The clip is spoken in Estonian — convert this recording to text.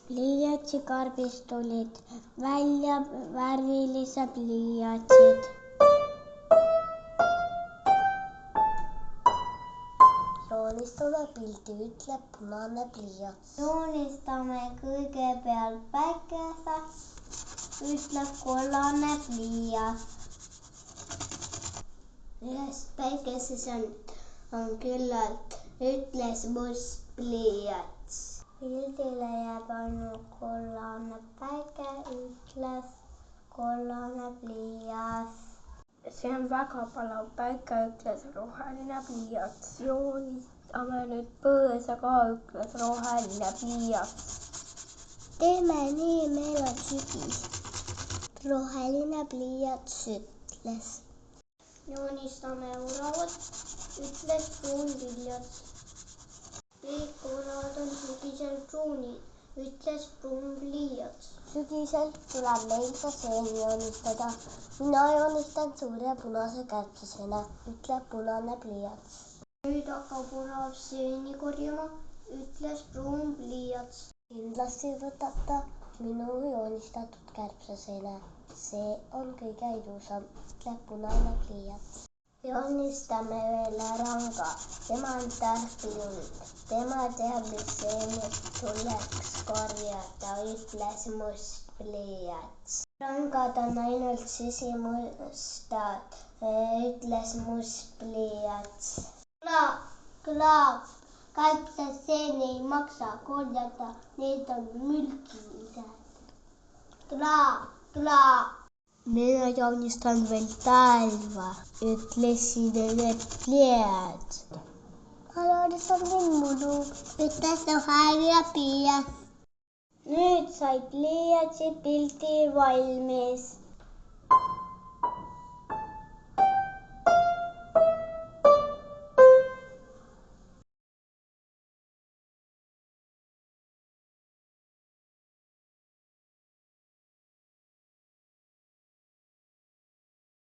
Pliiatsikarbist tulid välja värvilised pliiatsid. Joonistame pildi, ütleb punane pliiats. Joonistame kõigepealt päikese, ütleb kollane pliiats. Ühes päikeses on küllalt, ütles must pliiats. Pildile jääb ainult kollane päike, ütles kollane pliiats. See on väga palav päike, ütles roheline pliiats. Joonistame nüüd põõsa ka, ütles roheline pliiats. Teeme nii, meil on sügis. Roheline pliiats ütles. Joonistame oravat, ütles pruun pliiats. Kõik oravad on sügisel pruunid, ütles pruun pliiats. Sügisel tuleb meil ka seeni joonistada. Mina joonistan suure punase kärbseseene, ütleb punane pliiats. Nüüd hakkab orav seeni korjama, ütles pruun pliiats. Kindlasti võtate minu joonistatud kärbseseene. See on kõige ilusam, ütleb punane pliiats. Joonistame veel ranga, tema on tarklind. Tema teab, mis seeni tuleks korjata, ütles must pliiats. Rangad on ainult sisimustad, ütles must pliiats. Klaap, kärbseseeni ei maksa korjata, need on mürgised. Klaap. Mina joonistan veel talva, ütlesid need pliiatsid. Ma joonistan veel mulu, ütles roheline pliiats. Nüüd sai pliiatsi pildi valmis.